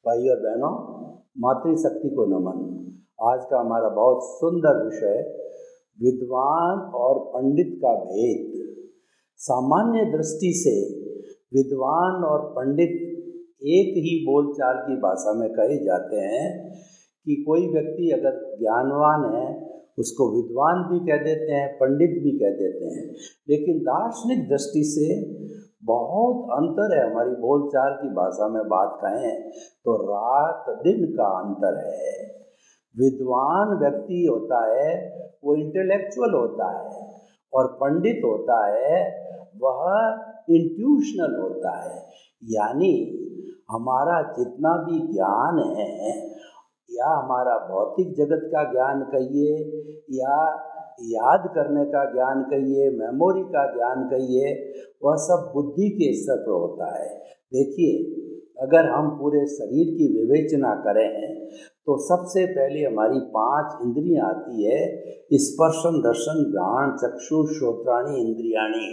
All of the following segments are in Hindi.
भाई और बहनों, मातृशक्ति को नमन। आज का हमारा बहुत सुंदर विषय विद्वान और पंडित का भेद। सामान्य दृष्टि से विद्वान और पंडित एक ही बोलचाल की भाषा में कहे जाते हैं कि कोई व्यक्ति अगर ज्ञानवान है उसको विद्वान भी कह देते हैं, पंडित भी कह देते हैं। लेकिन दार्शनिक दृष्टि से बहुत अंतर है। हमारी बोलचाल की भाषा में बात कहें तो रात दिन का अंतर है। विद्वान व्यक्ति होता है वो इंटेलेक्चुअल होता है, और पंडित होता है वह इंट्यूशनल होता है। यानी हमारा जितना भी ज्ञान है, या हमारा भौतिक जगत का ज्ञान कहिए, या याद करने का ज्ञान कहिए, मेमोरी का ज्ञान कहिए, वह सब बुद्धि के स्तर पर होता है। देखिए, अगर हम पूरे शरीर की विवेचना करें तो सबसे पहले हमारी 5 इंद्रियां आती है, स्पर्शन रसन घ्राण चक्षु श्रोत्राणि इंद्रियाणि।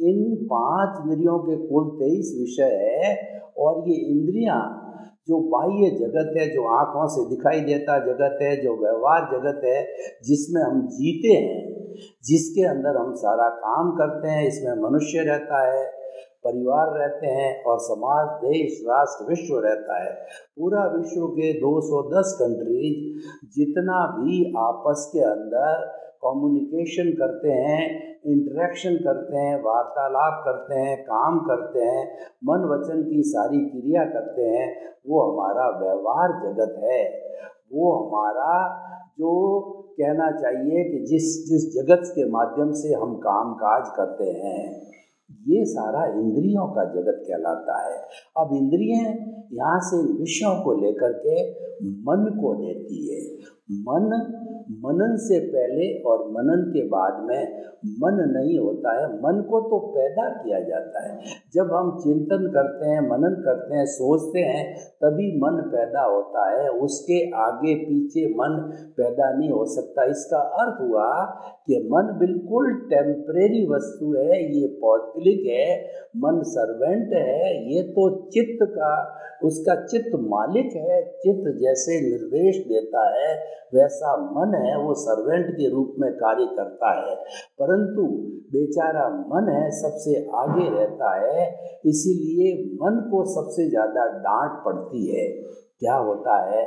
इन 5 इंद्रियों के कुल 23 विषय है, और ये इंद्रियां जो बाह्य जगत है, जो आँखों से दिखाई देता जगत है, जो व्यवहार जगत है, जिसमें हम जीते हैं, जिसके अंदर हम सारा काम करते हैं, इसमें मनुष्य रहता है, परिवार रहते हैं, और समाज, देश, राष्ट्र, विश्व रहता है। पूरा विश्व के 210 कंट्रीज जितना भी आपस के अंदर कम्युनिकेशन करते हैं, इंटरेक्शन करते हैं, वार्तालाप करते हैं, काम करते हैं, मन वचन की सारी क्रिया करते हैं, वो हमारा व्यवहार जगत है। वो हमारा जो कहना चाहिए कि जिस जगत के माध्यम से हम काम काज करते हैं, ये सारा इंद्रियों का जगत कहलाता है। अब इंद्रियां यहाँ से विषयों को लेकर के मन को देती है। मनन से पहले और मनन के बाद में मन नहीं होता है। मन को तो पैदा किया जाता है। जब हम चिंतन करते हैं, मनन करते हैं, सोचते हैं, तभी मन पैदा होता है। उसके आगे पीछे मन पैदा नहीं हो सकता। इसका अर्थ हुआ कि मन बिल्कुल टेम्परेरी वस्तु है, ये पौद्गलिक है। मन सर्वेंट है, ये तो चित्त का, उसका चित्त मालिक है। चित्त जैसे निर्देश देता है वैसा मन है, वो सर्वेंट के रूप में कार्य करता है। परंतु बेचारा मन है, सबसे आगे रहता है, इसीलिए मन को सबसे ज़्यादा डांट पड़ती है। क्या होता है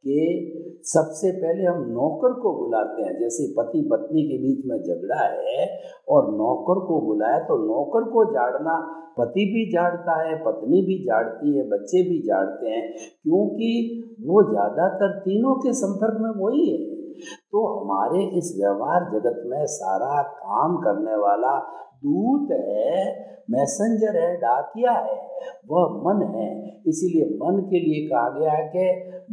कि सबसे पहले हम नौकर को बुलाते हैं। जैसे पति पत्नी के बीच में झगड़ा है और नौकर को बुलाया, तो नौकर को झाड़ना पति भी झाड़ता है, पत्नी भी झाड़ती है, बच्चे भी झाड़ते हैं, क्योंकि वो ज़्यादातर तीनों के संपर्क में वही है। तो हमारे इस व्यवहार जगत में सारा काम करने वाला दूत है, मैसेंजर है, डाकिया है, वह मन है। इसीलिए मन के लिए कहा गया है कि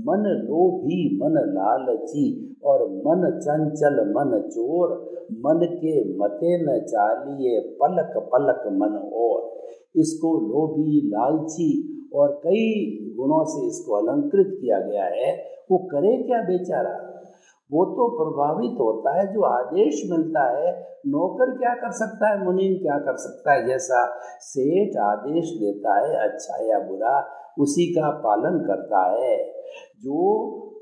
मन लोभी मन लालची, और मन चंचल मन चोर, मन के मते न चालिए पलक पलक मन और। इसको लोभी, लालची और कई गुणों से इसको अलंकृत किया गया है। वो करे क्या बेचारा? वो तो प्रभावित होता है जो आदेश मिलता है। नौकर क्या कर सकता है, मुनीम क्या कर सकता है? जैसा सेठ आदेश देता है, अच्छा या बुरा, उसी का पालन करता है। जो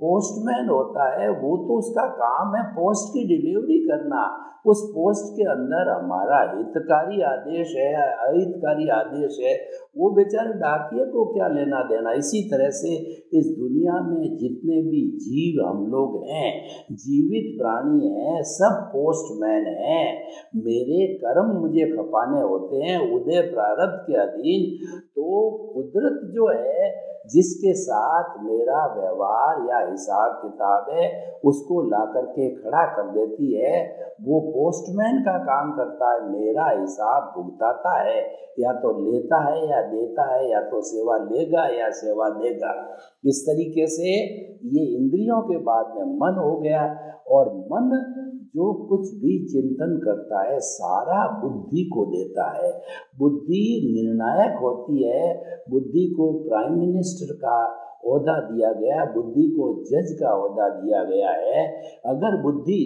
पोस्टमैन होता है वो तो उसका काम है पोस्ट की डिलीवरी करना। उस पोस्ट के अंदर हमारा हितकारी आदेश है, अहितकारी आदेश है, वो बेचारे डाकिये को क्या लेना देना। इसी तरह से इस दुनिया में जितने भी जीव हम लोग हैं, जीवित प्राणी हैं, सब पोस्टमैन हैं। मेरे कर्म मुझे खपाने होते हैं उदय प्रारब्ध के अधीन। तो कुदरत जो है, जिसके साथ मेरा व्यवहार या हिसाब किताब है, उसको ला करके खड़ा कर देती है। वो पोस्टमैन का काम करता है, मेरा हिसाब भुगताता है, या तो लेता है या देता है, या तो सेवा लेगा या सेवा देगा। इस तरीके से ये इंद्रियों के बाद में मन हो गया, और मन जो कुछ भी चिंतन करता है सारा बुद्धि को देता है। बुद्धि निर्णायक होती है। बुद्धि को प्राइम मिनिस्टर का ओहदा दिया गया, बुद्धि को जज का ओहदा दिया गया है। अगर बुद्धि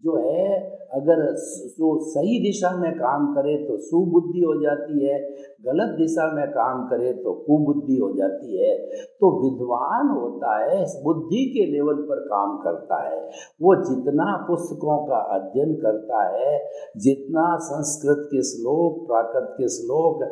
जो है, अगर जो सही दिशा में काम करे तो सुबुद्धि हो जाती है, गलत दिशा में काम करे तो कुबुद्धि हो जाती है। तो विद्वान होता है बुद्धि के लेवल पर काम करता है। वो जितना पुस्तकों का अध्ययन करता है, जितना संस्कृत के श्लोक, प्राकृत के श्लोक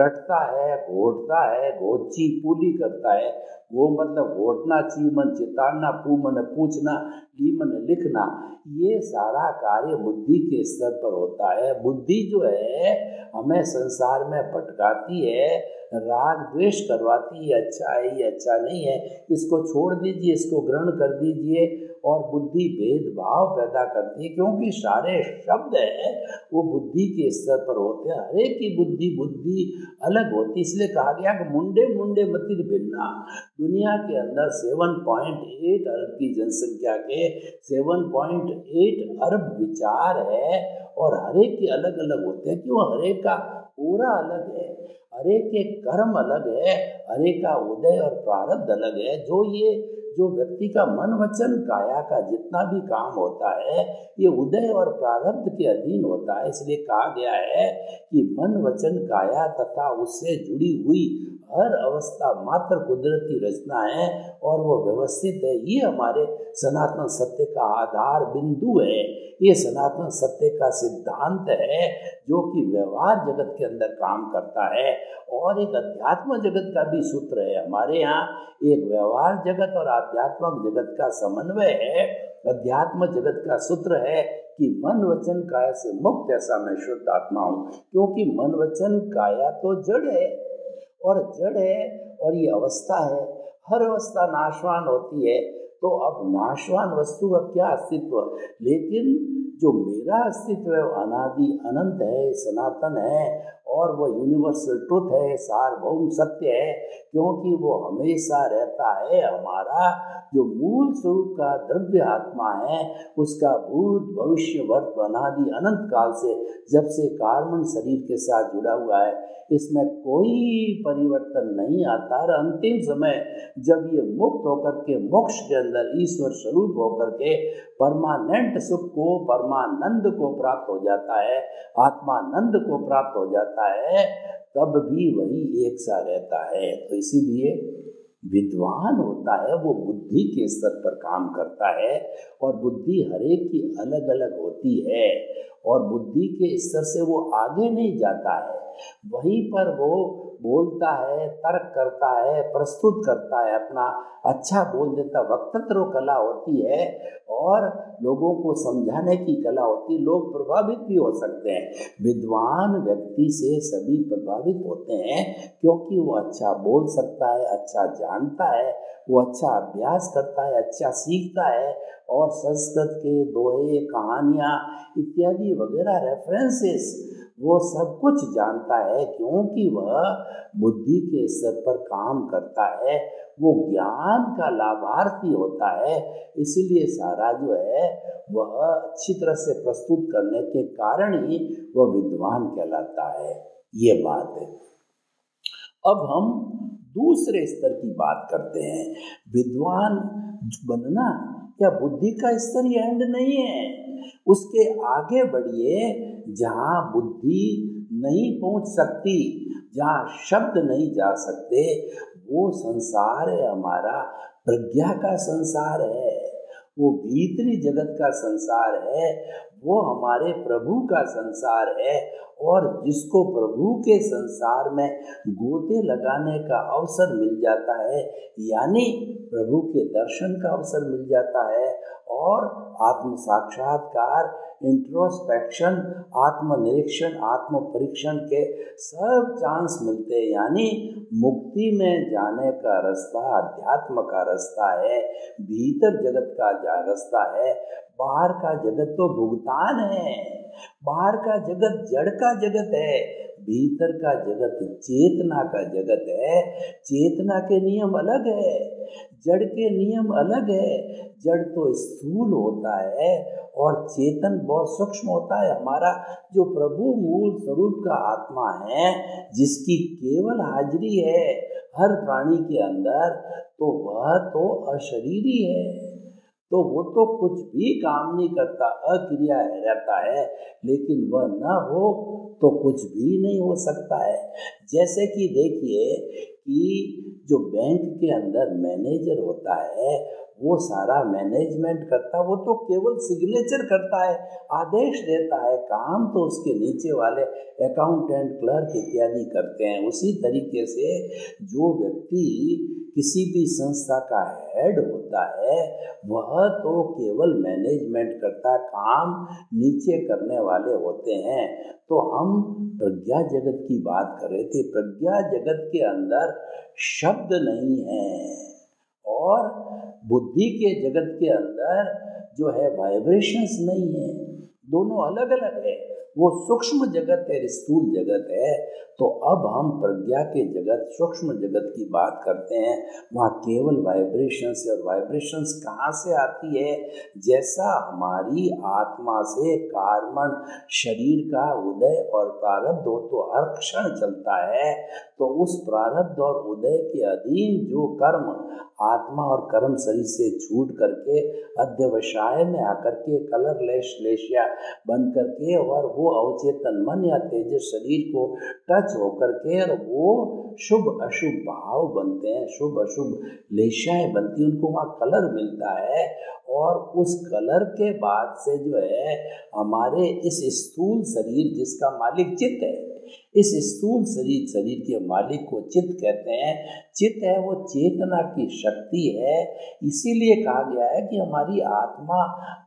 रटता है, घोटता है, घोची पूली करता है। वो मतलब घोटना, चीमन चिताड़ना, पूमन पूछना, लीमन लिखना, ये सारा कार्य बुद्धि के स्तर पर होता है। बुद्धि जो है हमें संसार में भटकाती है, राग द्वेष करवाती है, अच्छा है ये अच्छा नहीं है, इसको छोड़ दीजिए, इसको ग्रहण कर दीजिए, और बुद्धि भेदभाव पैदा करती है। क्योंकि सारे शब्द है वो बुद्धि के स्तर पर होते हैं, हर एक की बुद्धि अलग होती है। इसलिए कहा गया कि मुंडे मुंडे मतिर भिन्ना। दुनिया के अंदर 7.8 अरब की जनसंख्या के 7.8 अरब विचार है, और हर एक के अलग अलग होते हैं। क्यों? हर एक का पूरा अलग है, हर एक के कर्म अलग है, हर एक का उदय और प्रारब्ध अलग है। जो व्यक्ति का मन वचन काया का जितना भी काम होता है, ये उदय और प्रारब्ध के अधीन होता है। इसलिए कहा गया है कि मन वचन काया तथा उससे जुड़ी हुई हर अवस्था मात्र कुदरती रचना है, और वो व्यवस्थित है। ये हमारे सनातन सत्य का आधार बिंदु है, ये सनातन सत्य का सिद्धांत है, जो कि व्यवहार जगत के अंदर काम करता है। और एक अध्यात्म जगत का भी सूत्र है हमारे यहाँ। एक व्यवहार जगत और आध्यात्मिक जगत का समन्वय है। अध्यात्म जगत का सूत्र है कि मन वचन काया से मुक्त ऐसा मैं शुद्ध आत्मा हूँ। क्योंकि मन वचन काया तो जड़ है, और जड़ है, और ये अवस्था है। हर अवस्था नाशवान होती है, तो अब नाशवान वस्तु का क्या अस्तित्व? लेकिन जो मेरा अस्तित्व है वो अनादि अनंत है, सनातन है, और वो यूनिवर्सल ट्रुथ है, सार्वभौम सत्य है। क्योंकि वो हमेशा रहता है। हमारा जो मूल स्वरूप का द्रव्य आत्मा है, उसका भूत भविष्य वर्तमान अनादि अनंत काल से, जब से कार्बन शरीर के साथ जुड़ा हुआ है, इसमें कोई परिवर्तन नहीं आता। और अंतिम समय जब ये मुक्त होकर के मोक्ष के अंदर ईश्वर स्वरूप होकर के परमानेंट सुख को, परमानंद को प्राप्त हो जाता है, आत्मानंद को प्राप्त हो जाता है, तब भी वही एक सा रहता है। तो इसीलिए विद्वान होता है वो बुद्धि के स्तर पर काम करता है, और बुद्धि हर एक की अलग अलग होती है, और बुद्धि के स्तर से वो आगे नहीं जाता है। वहीं पर वो बोलता है, तर्क करता है, प्रस्तुत करता है, अपना अच्छा बोल देता। वक्तृत्व कला होती है, और लोगों को समझाने की कला होती है। लोग प्रभावित भी हो सकते हैं। विद्वान व्यक्ति से सभी प्रभावित होते हैं, क्योंकि वो अच्छा बोल सकता है, अच्छा जानता है, वो अच्छा अभ्यास करता है, अच्छा सीखता है, और संस्कृत के दोहे, कहानियाँ इत्यादि वगैरह रेफरेंसेस वो सब कुछ जानता है। क्योंकि वह बुद्धि के स्तर पर काम करता है, वो ज्ञान का लाभार्थी होता है। इसीलिए सारा जो है वह अच्छी तरह से प्रस्तुत करने के कारण ही वह विद्वान कहलाता है। ये बात है। अब हम दूसरे स्तर की बात करते हैं। विद्वान बनना क्या बुद्धि का स्तर ही एंड नहीं है? उसके आगे बढ़िए। जहाँ बुद्धि नहीं पहुँच सकती, जहाँ शब्द नहीं जा सकते, वो संसार है हमारा, प्रज्ञा का संसार है, वो भीतरी जगत का संसार है, वो हमारे प्रभु का संसार है। और जिसको प्रभु के संसार में गोते लगाने का अवसर मिल जाता है, यानी प्रभु के दर्शन का अवसर मिल जाता है, और आत्म साक्षात्कार, इंट्रोस्पेक्शन, आत्मनिरीक्षण, आत्म परीक्षण के सब चांस मिलते हैं। यानी मुक्ति में जाने का रास्ता अध्यात्म का रास्ता है, भीतर जगत का रास्ता है। बाहर का जगत तो भुगतान है, बाहर का जगत जड़ का जगत है, भीतर का जगत चेतना का जगत है। चेतना के नियम अलग है, जड़ के नियम अलग है। जड़ तो स्थूल होता है, और चेतन बहुत सूक्ष्म होता है। हमारा जो प्रभु मूल स्वरूप का आत्मा है, जिसकी केवल हाजिरी है हर प्राणी के अंदर, तो वह तो अशरीरी है, तो वो तो कुछ भी काम नहीं करता, अक्रिया रहता है, लेकिन वह न हो तो कुछ भी नहीं हो सकता है। जैसे कि देखिए कि जो बैंक के अंदर मैनेजर होता है वो सारा मैनेजमेंट करता, वो तो केवल सिग्नेचर करता है, आदेश देता है, काम तो उसके नीचे वाले अकाउंटेंट, क्लर्क इत्यादि करते हैं। उसी तरीके से जो व्यक्ति किसी भी संस्था का हेड होता है वह तो केवल मैनेजमेंट करता, काम नीचे करने वाले होते हैं। तो हम प्रज्ञा जगत की बात कर रहे थे। प्रज्ञा जगत के अंदर शब्द नहीं है और बुद्धि के जगत के अंदर जो है वाइब्रेशंस नहीं है, दोनों अलग अलग है। वो सूक्ष्म जगत है, स्थूल जगत है। तो अब हम प्रज्ञा के जगत, सूक्ष्म जगत की बात करते हैं। वहाँ केवल वाइब्रेशंस है। और वाइब्रेशंस कहाँ से आती है? जैसा हमारी आत्मा से कार्बन शरीर का उदय और प्रारब्ध हो तो हर क्षण चलता है, तो उस प्रारब्ध और उदय के अधीन जो कर्म आत्मा और कर्म शरीर से छूट करके अध्यवसाय में आकर के कलरलेस लेशिया बन करके और वो अवचेतन मन या तेजस शरीर को टच होकर के और वो शुभ अशुभ भाव बनते हैं, शुभ अशुभ लेशियाएं बनती हैं, उनको वहाँ कलर मिलता है। और उस कलर के बाद से जो है हमारे इस स्थूल शरीर जिसका मालिक चित्त है, इस स्थूल शरीर के मालिक को चित्त कहते हैं। चित्त है वो चेतना की शक्ति है। इसीलिए कहा गया है कि हमारी आत्मा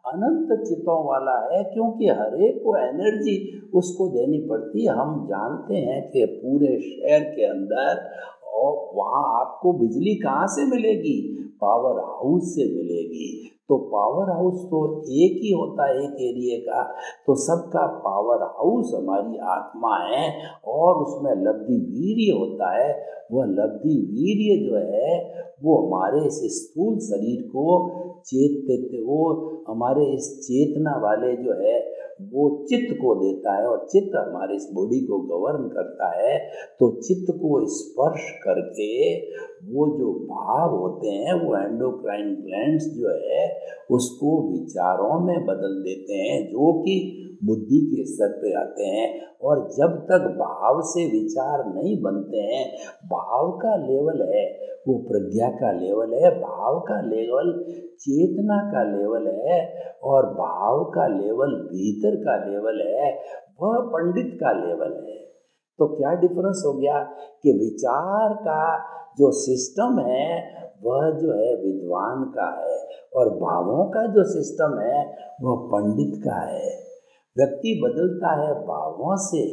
अनंत चित्तों वाला है, क्योंकि हर एक को एनर्जी उसको देनी पड़ती है। हम जानते हैं कि पूरे शहर के अंदर और वहाँ आपको बिजली कहाँ से मिलेगी? पावर हाउस से मिलेगी। तो पावर हाउस तो एक ही होता है एक एरिया का, तो सबका पावर हाउस हमारी आत्मा है। और उसमें लब्धि वीर्य होता है। वह लब्धि वीर्य जो है वो हमारे इस स्थूल शरीर को वो हमारे इस चेतना वाले जो है वो चित्त को देता है, और चित्त हमारे इस बॉडी को गवर्न करता है। तो चित्त को स्पर्श करके वो जो भाव होते हैं वो एंडोक्राइन ग्लैंड्स जो है उसको विचारों में बदल देते हैं, जो कि बुद्धि के स्तर पे आते हैं। और जब तक भाव से विचार नहीं बनते हैं, भाव का लेवल है वो प्रज्ञा का लेवल है, भाव का लेवल चेतना का लेवल है, और भाव का लेवल भीतर का लेवल है, वह पंडित का लेवल है। तो क्या डिफरेंस हो गया कि विचार का जो सिस्टम है वह जो है विद्वान का है, और भावों का जो सिस्टम है वह पंडित का है। व्यक्ति बदलता है भावों से,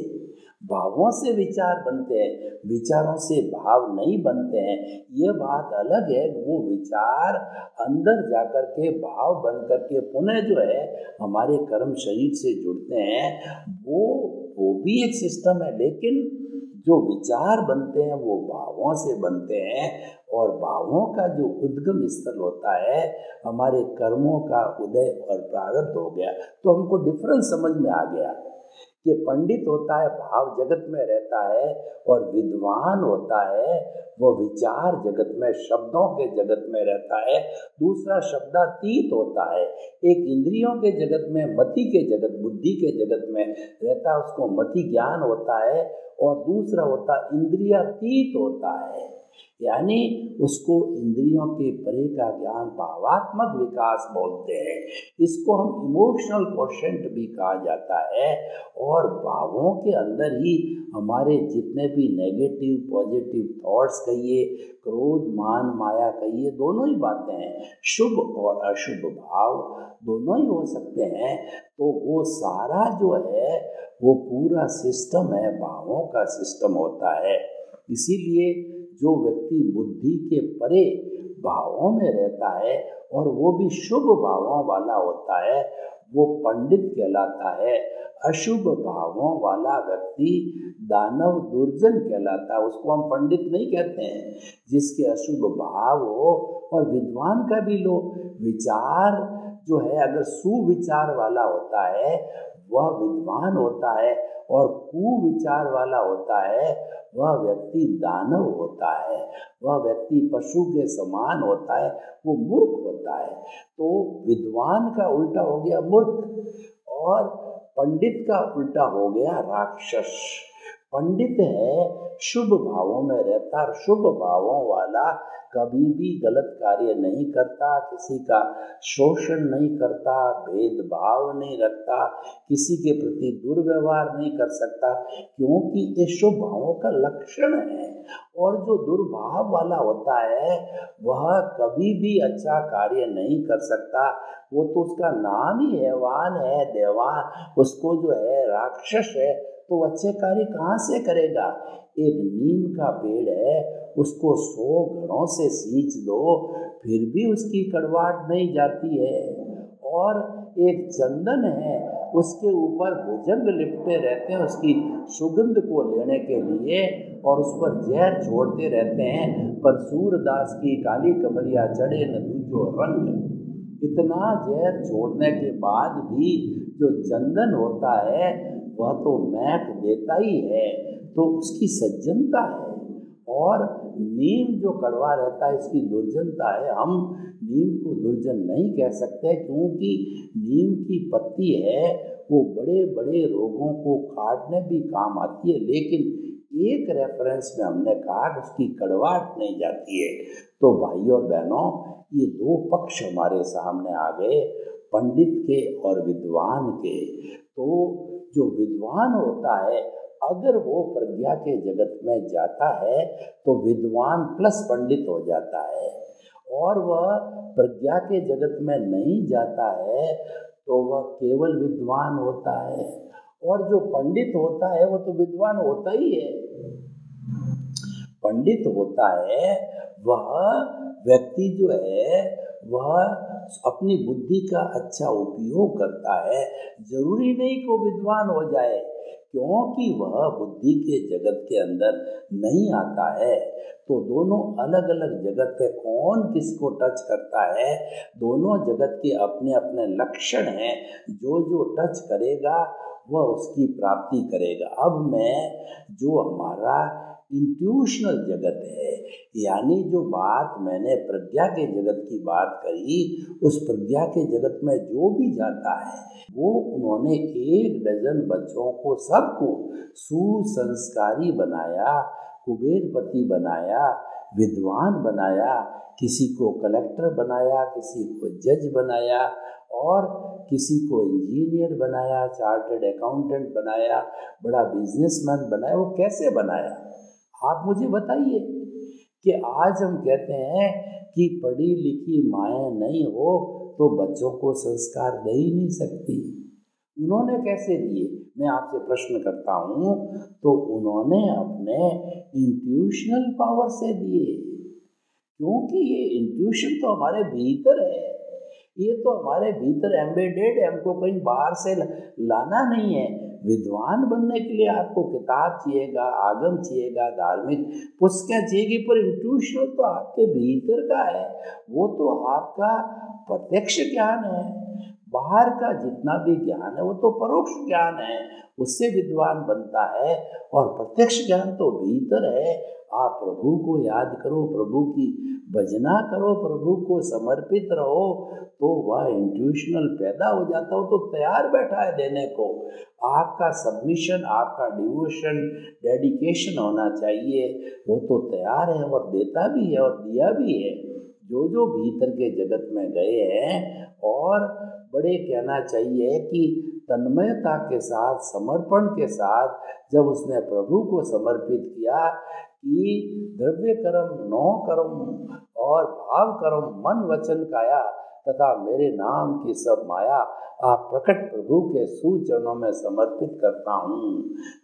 भावों से विचार बनते हैं, विचारों से भाव नहीं बनते हैं। ये बात अलग है। वो विचार अंदर जाकर के भाव बन कर के पुनः जो है हमारे कर्म शरीर से जुड़ते हैं, वो भी एक सिस्टम है। लेकिन जो विचार बनते हैं वो भावों से बनते हैं, और भावों का जो उद्गम स्थल होता है हमारे कर्मों का उदय और प्रारब्ध हो गया। तो हमको डिफरेंस समझ में आ गया कि पंडित होता है भाव जगत में रहता है, और विद्वान होता है वो विचार जगत में, शब्दों के जगत में रहता है। दूसरा शब्दातीत होता है, एक इंद्रियों के जगत में, मति के जगत, बुद्धि के जगत में रहता है, उसको मति ज्ञान होता है। और दूसरा होता इंद्रियातीत होता है, यानी उसको इंद्रियों के परे का ज्ञान, भावात्मक विकास बोलते हैं। इसको हम इमोशनल क्वोशेंट भी कहा जाता है। और भावों के अंदर ही हमारे जितने भी नेगेटिव पॉजिटिव थॉट्स कहिए, क्रोध मान माया कहिए, दोनों ही बातें हैं, शुभ और अशुभ भाव दोनों ही हो सकते हैं। तो वो सारा जो है वो पूरा सिस्टम है, भावों का सिस्टम होता है। इसीलिए जो व्यक्ति बुद्धि के परे भावों में रहता है और वो भी शुभ भावों वाला होता है, वो पंडित कहलाता है। अशुभ भावों वाला व्यक्ति दानव दुर्जन कहलाता है, उसको हम पंडित नहीं कहते हैं। जिसके अशुभ भाव हो, और विद्वान का भी लो, विचार जो है अगर सुविचार वाला होता है वह विद्वान होता है, और कुविचार वाला होता है वह व्यक्ति दानव होता है, वह व्यक्ति पशु के समान होता है, वो मूर्ख होता है। तो विद्वान का उल्टा हो गया मूर्ख, और पंडित का उल्टा हो गया राक्षस। पंडित है शुभ भावों में रहता, शुभ भावों वाला कभी भी गलत कार्य नहीं करता, किसी का शोषण नहीं करता, भेदभाव नहीं रखता, किसी के प्रति दुर्व्यवहार नहीं कर सकता, क्योंकि ये शुभ भावों का लक्षण है। और जो दुर्भाव वाला होता है वह कभी भी अच्छा कार्य नहीं कर सकता, वो तो उसका नाम ही हैवान है, देवान, उसको जो है राक्षस है, तो अच्छे कार्य कहाँ से करेगा। एक नीम का पेड़ है, उसको 100 घड़ों से सींच दो फिर भी उसकी कड़वाहट नहीं जाती है। और एक चंदन है, उसके ऊपर भुजंग लिपटे रहते हैं उसकी सुगंध को लेने के लिए, और उस पर जहर छोड़ते रहते हैं, पर सूरदास की काली कमरिया चढ़े न दूजो रंग। इतना जहर छोड़ने के बाद भी जो चंदन होता है वह तो महक देता ही है, तो उसकी सज्जनता है। और नीम जो कड़वा रहता है इसकी दुर्जनता है। हम नीम को दुर्जन नहीं कह सकते, क्योंकि नीम की पत्ती है वो बड़े बड़े रोगों को काटने भी काम आती है, लेकिन एक रेफरेंस में हमने कहा कि उसकी कड़वाहट नहीं जाती है। तो भाइयों और बहनों, ये दो पक्ष हमारे सामने आ गए, पंडित के और विद्वान के। तो जो विद्वान होता है अगर वो प्रज्ञा के जगत में जाता है तो विद्वान प्लस पंडित हो जाता है, और वह प्रज्ञा के जगत में नहीं जाता है तो वह केवल विद्वान होता है। और जो पंडित होता है वो तो विद्वान होता ही है। पंडित होता है वह व्यक्ति जो है वह अपनी बुद्धि का अच्छा उपयोग करता है। जरूरी नहीं कि वो विद्वान हो जाए, क्योंकि वह बुद्धि के जगत के अंदर नहीं आता है। तो दोनों अलग अलग जगत है, कौन किसको टच करता है, दोनों जगत के अपने अपने लक्षण हैं। जो जो टच करेगा वह उसकी प्राप्ति करेगा। अब मैं जो हमारा इंट्यूशनल जगत है, यानी जो बात मैंने प्रज्ञा के जगत की बात करी, उस प्रज्ञा के जगत में जो भी जाता है वो उन्होंने 1 डज़न बच्चों को सबको सुसंस्कारी बनाया, कुबेरपति बनाया, विद्वान बनाया, किसी को कलेक्टर बनाया, किसी को जज बनाया, और किसी को इंजीनियर बनाया, चार्टर्ड अकाउंटेंट बनाया, बड़ा बिजनेसमैन बनाया। वो कैसे बनाया आप मुझे बताइए। कि आज हम कहते हैं कि पढ़ी लिखी माएँ नहीं हो तो बच्चों को संस्कार दे ही नहीं सकती। उन्होंने कैसे दिए, मैं आपसे प्रश्न करता हूँ। तो उन्होंने अपने इंट्यूशनल पावर से दिए, क्योंकि ये इंट्यूशन तो हमारे भीतर है, ये तो हमारे भीतर एम्बेडेड है, हमको कहीं बाहर से लाना नहीं है। विद्वान बनने के लिए आपको किताब चाहिएगा, आगम चाहिएगा, धार्मिक पुस्तकें चाहिएगी, पर इंट्यूशन तो आपके भीतर का है, वो तो आपका प्रत्यक्ष ज्ञान है। बाहर का जितना भी ज्ञान है वो तो परोक्ष ज्ञान है, उससे विद्वान बनता है, और प्रत्यक्ष ज्ञान तो भीतर है। आप प्रभु को याद करो, प्रभु की भजना करो, प्रभु को समर्पित रहो, तो वह इंट्यूशनल पैदा हो जाता हो, तो तैयार बैठा है देने को। आपका सबमिशन, आपका डिवोशन, डेडिकेशन होना चाहिए, वो तो तैयार है और देता भी है और दिया भी है। जो जो भीतर के जगत में गए हैं, और बड़े कहना चाहिए कि तन्मयता के साथ, समर्पण के साथ जब उसने प्रभु को समर्पित किया कि द्रव्य कर्म, नौ कर्म और भाव कर्म, मन वचन काया तथा मेरे नाम की सब माया, आप प्रकट प्रभु के सुचरणों में समर्पित करता हूँ।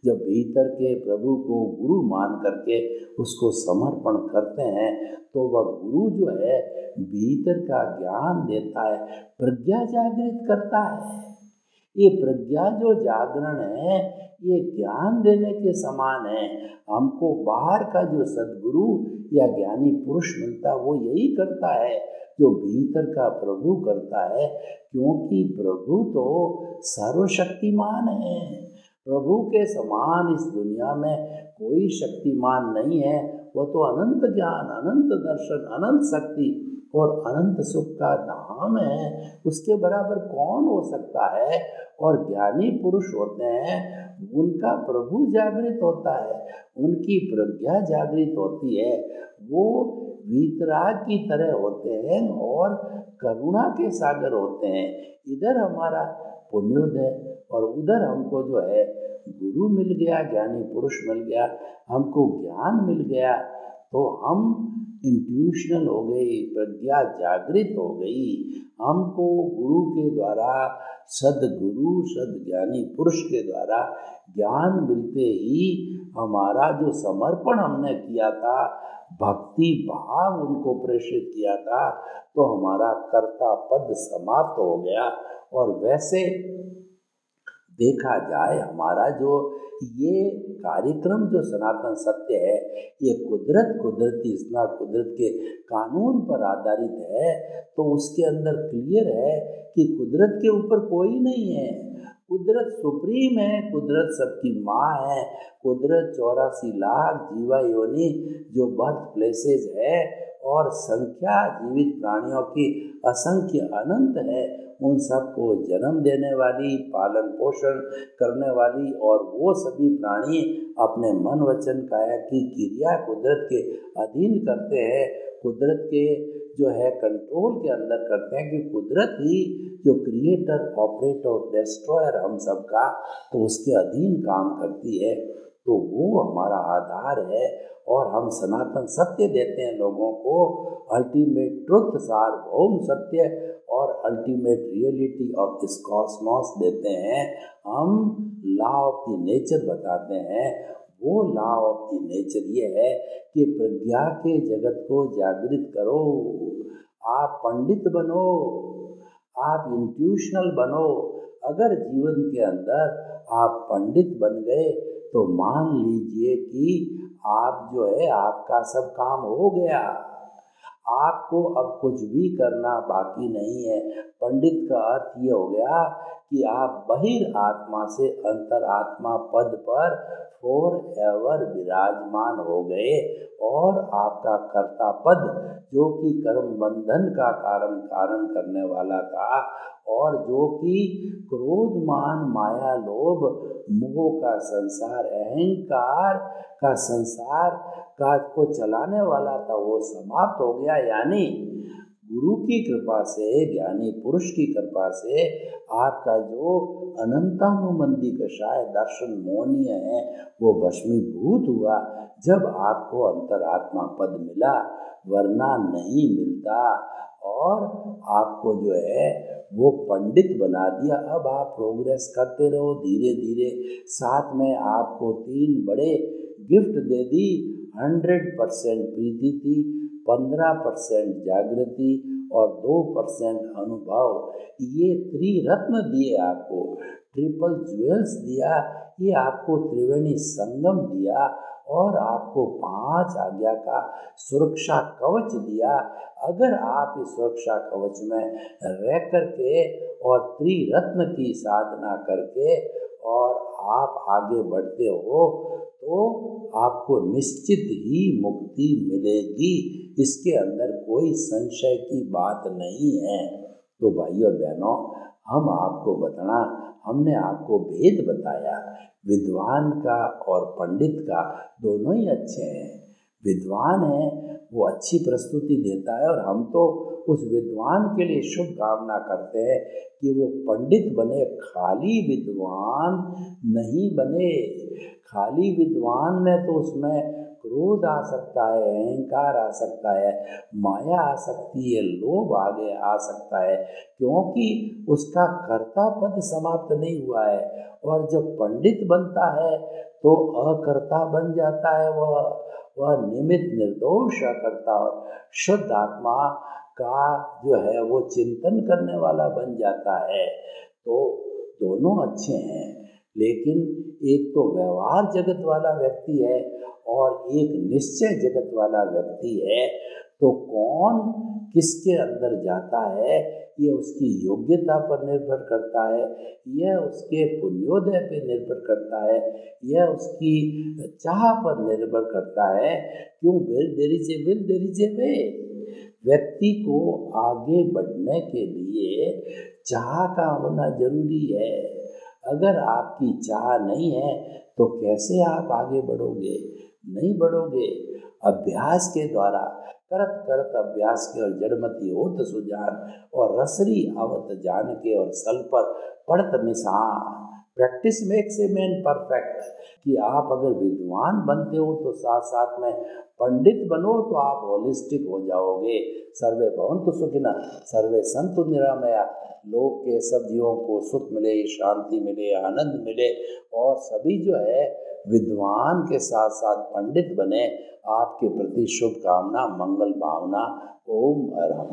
जब भीतर के प्रभु को गुरु मान करके उसको समर्पण करते हैं तो वह गुरु जो है भीतर का ज्ञान देता है, प्रज्ञा जागृत करता है। ये प्रज्ञा जो जागरण है ये ज्ञान देने के समान है। हमको बाहर का जो सद्गुरु या ज्ञानी पुरुष मिलता है वो यही करता है, जो भीतर का प्रभु करता है, क्योंकि प्रभु तो सर्वशक्तिमान है। प्रभु के समान इस दुनिया में कोई शक्तिमान नहीं है। वो तो अनंत ज्ञान, अनंत दर्शन, अनंत शक्ति और अनंत सुख का धाम है। उसके बराबर कौन हो सकता है? और ज्ञानी पुरुष होते हैं, उनका प्रभु जागृत होता है, उनकी प्रज्ञा जागृत होती है। वो वीतराग की तरह होते हैं और करुणा के सागर होते हैं। इधर हमारा पुण्योदय और उधर हमको जो है गुरु मिल गया, ज्ञानी पुरुष मिल गया, हमको ज्ञान मिल गया, तो हम इंट्यूशनल हो गई, प्रज्ञा जागृत हो गई। हमको गुरु के द्वारा, सदगुरु सदज्ञानी पुरुष के द्वारा ज्ञान मिलते ही हमारा जो समर्पण हमने किया था, भक्ति भाव उनको प्रेषित किया था, तो हमारा कर्ता पद समाप्त हो गया। और वैसे देखा जाए, हमारा जो ये कार्यक्रम जो सनातन सत्य है, ये कुदरती कुदरत के कानून पर आधारित है, तो उसके अंदर क्लियर है कि कुदरत के ऊपर कोई नहीं है। कुदरत सुप्रीम है, कुदरत सबकी माँ है, कुदरत 84 लाख जीवा योनि जो बर्थ प्लेसेस है और संख्या जीवित प्राणियों की असंख्य अनंत है, उन सबको जन्म देने वाली, पालन पोषण करने वाली, और वो सभी प्राणी अपने मन वचन काया की क्रिया कुदरत के अधीन करते हैं, कुदरत के जो है कंट्रोल के अंदर करते हैं, कि कुदरत ही जो क्रिएटर, ऑपरेटर, डिस्ट्रॉयर हम सबका, तो उसके अधीन काम करती है। तो वो हमारा आधार है और हम सनातन सत्य देते हैं लोगों को, अल्टीमेट ट्रुथ, सार्वभौम सत्य और ultimate reality of this Cosmos देते हैं। हम लॉ ऑफ द नेचर बताते हैं। वो लॉ ऑफ द नेचर ये है कि प्रज्ञा के जगत को जागृत करो, आप पंडित बनो, आप इंट्यूशनल बनो। अगर जीवन के अंदर आप पंडित बन गए तो मान लीजिए कि आप जो है, आपका सब काम हो गया, आपको अब कुछ भी करना बाकी नहीं है। पंडित का अर्थ ये हो गया कि आप बहिर आत्मा से अंतरात्मा पद पर फॉर एवर विराजमान हो गए, और आपका कर्ता पद, जो कि कर्म बंधन का कारण करने वाला था, और जो कि क्रोध मान माया लोभ मोह का संसार, अहंकार का संसार का को चलाने वाला था, वो समाप्त हो गया। यानी गुरु की कृपा से, ज्ञानी पुरुष की कृपा से आपका जो अनंतानुबंधी कषाय दर्शन मोहनीय है, वो भस्मीभूत हुआ जब आपको अंतरात्मा पद मिला, वरना नहीं मिलता। और आपको जो है वो पंडित बना दिया। अब आप प्रोग्रेस करते रहो धीरे धीरे। साथ में आपको 3 बड़े गिफ्ट दे दी, 100% प्रीति थी, 15% जागृति और 2% अनुभव। ये त्रिरत्न दिए आपको, ट्रिपल ज्वेल्स दिया, ये आपको त्रिवेणी संगम दिया, और आपको 5 आज्ञा का सुरक्षा कवच दिया। अगर आप इस सुरक्षा कवच में रह करके और त्रिरत्न की साधना करके और आप आगे बढ़ते हो, तो आपको निश्चित ही मुक्ति मिलेगी। इसके अंदर कोई संशय की बात नहीं है। तो भाइयों और बहनों, हमने आपको भेद बताया। विद्वान का और पंडित का दोनों ही अच्छे हैं। विद्वान है वो अच्छी प्रस्तुति देता है, और हम तो उस विद्वान के लिए शुभ कामना करते हैं कि वो पंडित बने, खाली विद्वान नहीं बने। खाली विद्वान में तो उसमें क्रोध आ सकता है, अहंकार आ सकता है, माया आ सकती है, लोभ आगे आ सकता है, क्योंकि उसका कर्ता पद समाप्त नहीं हुआ है। और जब पंडित बनता है तो अकर्ता बन जाता है, वह निमित्त निर्दोष अकर्ता और शुद्ध आत्मा का जो है वो चिंतन करने वाला बन जाता है। तो दोनों अच्छे हैं, लेकिन एक तो व्यवहार जगत वाला व्यक्ति है और एक निश्चय जगत वाला व्यक्ति है। तो कौन किसके अंदर जाता है ये उसकी योग्यता पर निर्भर करता है, यह उसके पुण्योदय पर निर्भर करता है, यह उसकी चाह पर निर्भर करता है। क्यों? विल देयर इज ए वे। व्यक्ति को आगे बढ़ने के लिए चाह का होना जरूरी है। अगर आपकी चाह नहीं है तो कैसे आप आगे बढ़ोगे? नहीं बढ़ोगे। अभ्यास के द्वारा करत करत अभ्यास के और जड़मति होत सुजान और रसरी आवत जान के और सल पर पड़त निशान। Practice makes a man perfect. कि आप अगर विद्वान बनते हो तो साथ साथ में पंडित बनो तो आप होलिस्टिक हो जाओगे। सर्वे भवन्तु सुखिनः सर्वे सन्तु निरामया। लोक के सब जीवों को सुख मिले, शांति मिले, आनंद मिले और सभी जो है विद्वान के साथ साथ पंडित बने। आपके प्रति शुभकामना, मंगल भावना। ओम अरहम।